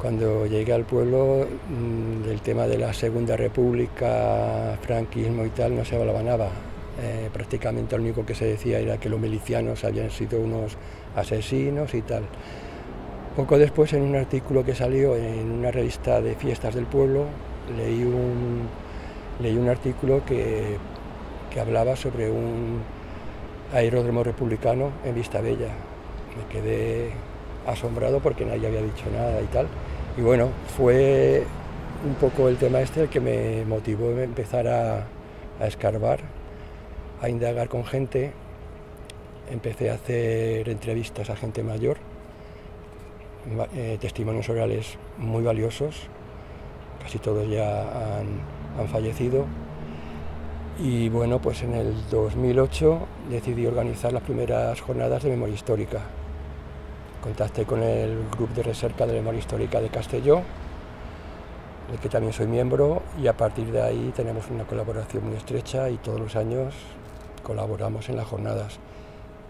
Cuando llegué al pueblo, del tema de la Segunda República, franquismo y tal, no se hablaba nada. Prácticamente lo único que se decía era que los milicianos habían sido unos asesinos y tal. Poco después, en un artículo que salió en una revista de fiestas del pueblo, leí un artículo que hablaba sobre un aeródromo republicano en Vistabella. Me quedé asombrado porque nadie había dicho nada y tal. Y bueno, fue un poco el tema este el que me motivó a empezar a escarbar, a indagar con gente. Empecé a hacer entrevistas a gente mayor, testimonios orales muy valiosos, casi todos ya han fallecido. Y bueno, pues en el 2008 decidí organizar las primeras jornadas de memoria histórica. Contacté con el grupo de recerca de memoria histórica de Castelló, del que también soy miembro, y a partir de ahí tenemos una colaboración muy estrecha y todos los años colaboramos en las jornadas.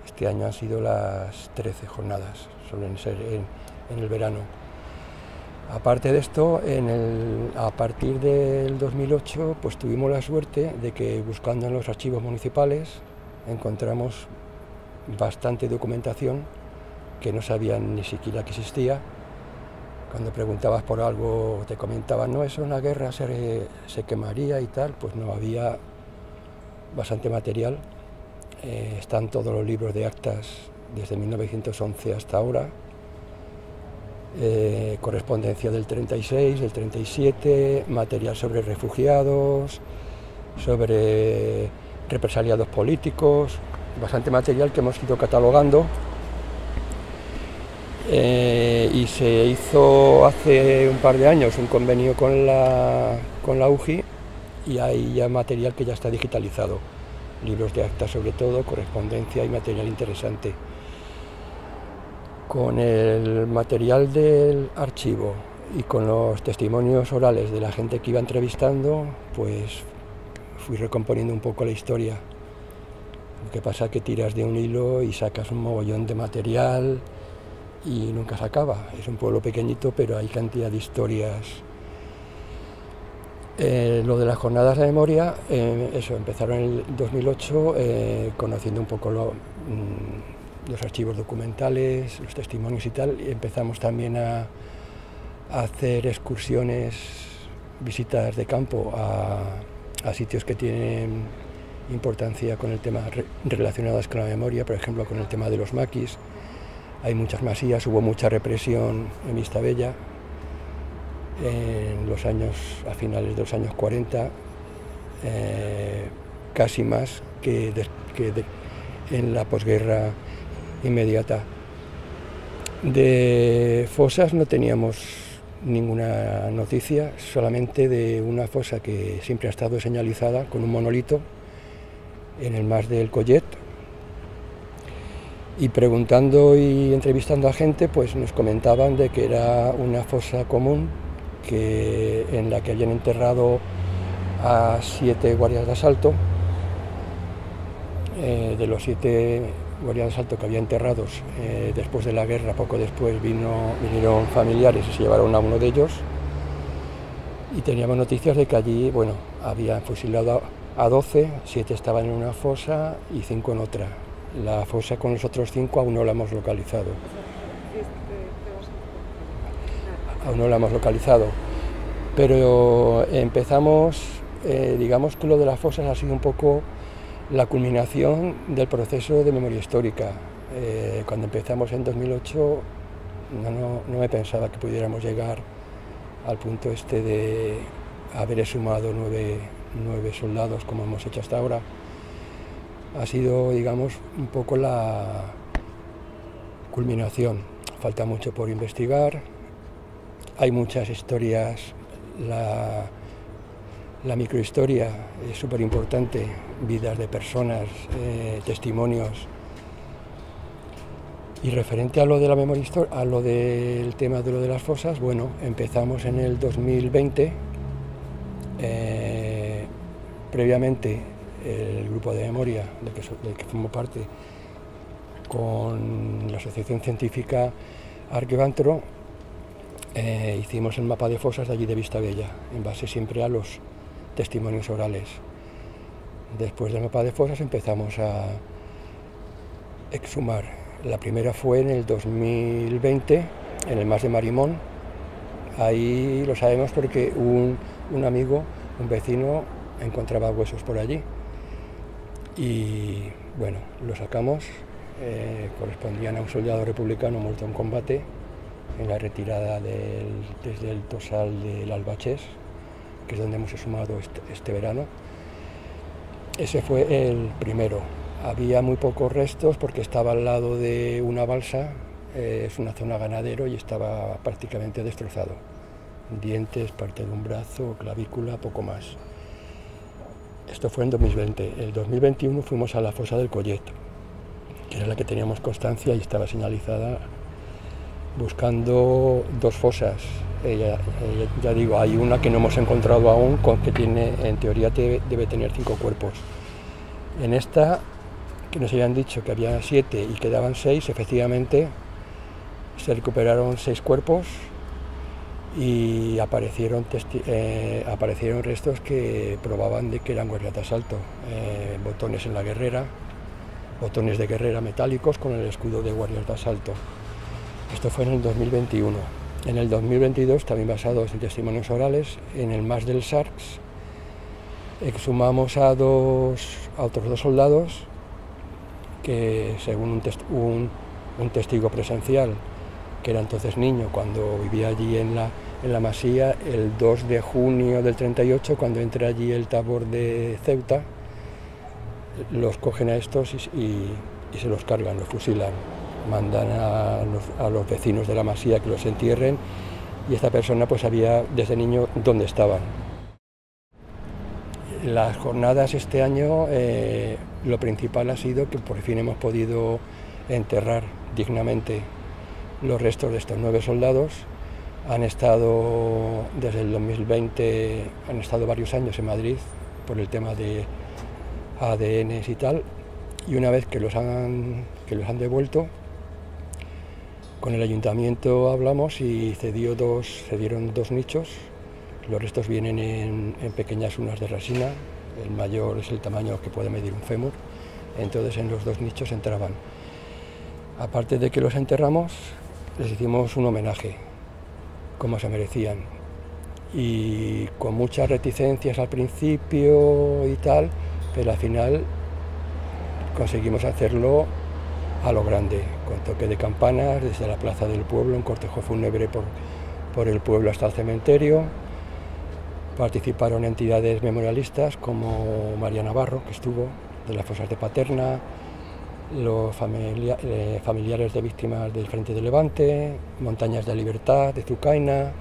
Este año han sido las 13 jornadas, suelen ser en el verano. Aparte de esto, a partir del 2008 pues tuvimos la suerte de que buscando en los archivos municipales encontramos bastante documentación que no sabían ni siquiera que existía. Cuando preguntabas por algo te comentaban, no, eso en la guerra se quemaría y tal, pues no, había bastante material. Están todos los libros de actas desde 1911 hasta ahora, correspondencia del 36, del 37, material sobre refugiados, sobre represaliados políticos, bastante material que hemos ido catalogando. Y se hizo hace un par de años un convenio con la UJI y hay ya material que ya está digitalizado, libros de actas sobre todo, correspondencia y material interesante. Con el material del archivo y con los testimonios orales de la gente que iba entrevistando, pues fui recomponiendo un poco la historia. Lo que pasa es que tiras de un hilo y sacas un mogollón de material y nunca se acaba. Es un pueblo pequeñito, pero hay cantidad de historias. Lo de las jornadas de memoria, empezaron en el 2008, conociendo un poco los archivos documentales, los testimonios y tal, y empezamos también a hacer excursiones, visitas de campo a sitios que tienen importancia con el tema relacionados con la memoria, por ejemplo con el tema de los maquis. Hay muchas masías, hubo mucha represión en Vistabella a finales de los años 40, casi más que en la posguerra inmediata. De fosas no teníamos ninguna noticia, solamente de una fosa que siempre ha estado señalizada con un monolito en el Mas del Collet. Y preguntando y entrevistando a gente, pues nos comentaban de que era una fosa común en la que habían enterrado a 7 guardias de asalto. De los 7 guardias de asalto que había enterrados después de la guerra, poco después vinieron familiares y se llevaron a uno de ellos. Y teníamos noticias de que allí, bueno, habían fusilado a 12, 7 estaban en una fosa y 5 en otra. La fosa con los otros 5 aún no la hemos localizado. Aún no la hemos localizado. Pero empezamos, digamos que lo de las fosas ha sido un poco la culminación del proceso de memoria histórica. Cuando empezamos en 2008 no me pensaba que pudiéramos llegar al punto este de haber exhumado 9 soldados como hemos hecho hasta ahora. Ha sido, digamos, un poco la culminación. Falta mucho por investigar, hay muchas historias, la microhistoria es súper importante, vidas de personas, testimonios. Y referente a lo de la memoria histórica, a lo del tema de lo de las fosas, bueno, empezamos en el 2020, previamente el grupo de memoria del que formo parte, con la Asociación Científica Arqueómetro, hicimos el mapa de fosas de allí de Vistabella, en base siempre a los testimonios orales. Después del mapa de fosas empezamos a exhumar. La primera fue en el 2020, en el Mas de Marimón. Ahí lo sabemos porque un amigo, un vecino, encontraba huesos por allí. Y bueno, lo sacamos, correspondían a un soldado republicano muerto en combate en la retirada desde el Tosal del Albachés, que es donde hemos exhumado este verano. Ese fue el primero. Había muy pocos restos porque estaba al lado de una balsa, es una zona ganadero y estaba prácticamente destrozado. Dientes, parte de un brazo, clavícula, poco más. Esto fue en 2020. El 2021 fuimos a la fosa del Collet, que era la que teníamos constancia y estaba señalizada, buscando dos fosas. Ya digo, hay una que no hemos encontrado aún, que tiene, en teoría debe tener 5 cuerpos. En esta, que nos habían dicho que había 7 y quedaban 6, efectivamente se recuperaron 6 cuerpos y aparecieron restos que probaban de que eran guardias de asalto, botones en la guerrera, botones de guerrera metálicos con el escudo de guardias de asalto. Esto fue en el 2021. En el 2022, también basados en testimonios orales, en el Mas del Sarx, exhumamos a otros 2 soldados que, según un testigo presencial, que era entonces niño, cuando vivía allí en la masía, el 2 de junio del 38, cuando entra allí el tabor de Ceuta, los cogen a estos y se los cargan, los fusilan. Mandan a los vecinos de la masía que los entierren, y esta persona pues sabía desde niño dónde estaban. Las jornadas este año, lo principal ha sido que por fin hemos podido enterrar dignamente los restos de estos 9 soldados. Han estado desde el 2020, han estado varios años en Madrid por el tema de ADNs y tal, y una vez que los han devuelto, con el ayuntamiento hablamos y cedieron 2 nichos. Los restos vienen en pequeñas urnas de resina, el mayor es el tamaño que puede medir un fémur, entonces en los 2 nichos entraban. Aparte de que los enterramos, les hicimos un homenaje, como se merecían, y con muchas reticencias al principio y tal, pero al final conseguimos hacerlo a lo grande, con toque de campanas desde la plaza del pueblo, un cortejo fúnebre por el pueblo hasta el cementerio. Participaron entidades memorialistas como María Navarro, que estuvo, de las fosas de Paterna, los familiares de víctimas del Frente de Levante, Montañas de Libertad, de Zucaina,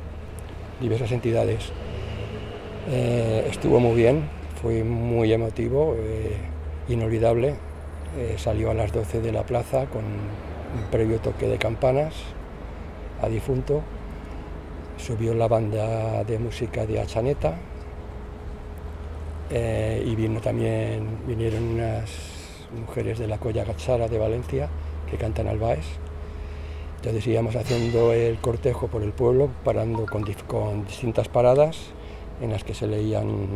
diversas entidades. Estuvo muy bien, fue muy emotivo, inolvidable. Salió a las 12 de la plaza con un previo toque de campanas a difunto. Subió la banda de música de Achaneta y vinieron unas mujeres de la Colla Gatzara de Valencia que cantan albaes. Entonces íbamos haciendo el cortejo por el pueblo, parando con distintas paradas en las que se leían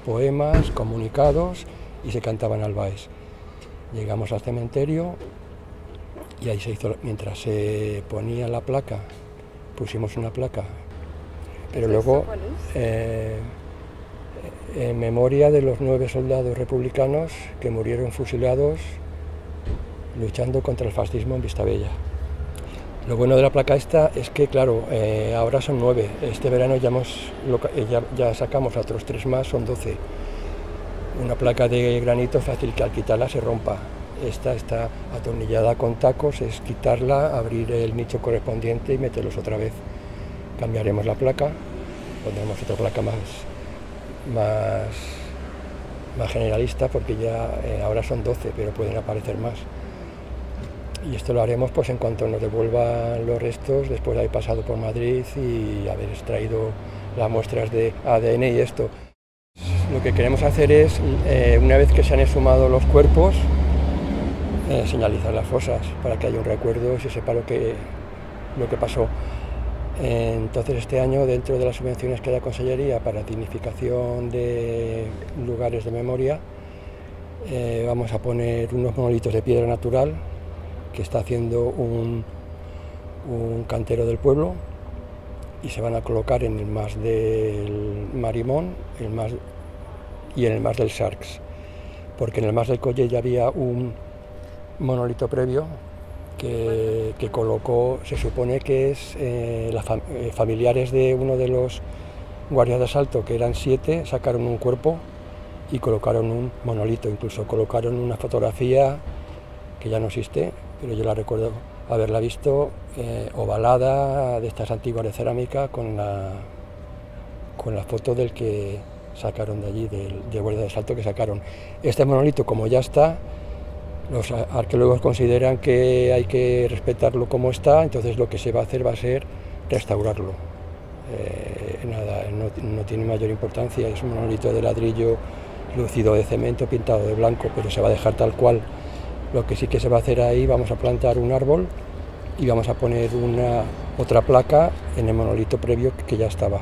poemas, comunicados y se cantaban albaes. Llegamos al cementerio y ahí se hizo, mientras se ponía la placa, pusimos una placa, pero luego en memoria de los 9 soldados republicanos que murieron fusilados luchando contra el fascismo en Vistabella. Lo bueno de la placa esta es que, claro, ahora son 9, este verano ya sacamos a otros 3 más, son 12. Una placa de granito fácil que al quitarla se rompa. Esta está atornillada con tacos, es quitarla, abrir el nicho correspondiente y meterlos otra vez. Cambiaremos la placa, pondremos otra placa más generalista, porque ya ahora son 12, pero pueden aparecer más. Y esto lo haremos pues en cuanto nos devuelvan los restos, después de haber pasado por Madrid y haber extraído las muestras de ADN y esto. Lo que queremos hacer es, una vez que se han exhumado los cuerpos, señalizar las fosas para que haya un recuerdo y se sepa lo que pasó. Entonces este año, dentro de las subvenciones que da Consellería para dignificación de lugares de memoria, vamos a poner unos monolitos de piedra natural que está haciendo un cantero del pueblo, y se van a colocar en el mas del Marimón y en el mas del Sarx, porque en el mas del Colle ya había un monolito previo que colocó, se supone que es familiares de uno de los guardias de asalto, que eran 7, sacaron un cuerpo y colocaron un monolito, incluso colocaron una fotografía que ya no existe, pero yo la recuerdo haberla visto, ovalada, de estas antiguas de cerámica, con la foto del que sacaron de allí, del guardia de asalto que sacaron. Este monolito, como ya está, los arqueólogos consideran que hay que respetarlo como está, entonces lo que se va a hacer va a ser restaurarlo. No tiene mayor importancia, es un monolito de ladrillo lucido de cemento, pintado de blanco, pero se va a dejar tal cual. Lo que sí que se va a hacer ahí, vamos a plantar un árbol y vamos a poner otra placa en el monolito previo que ya estaba.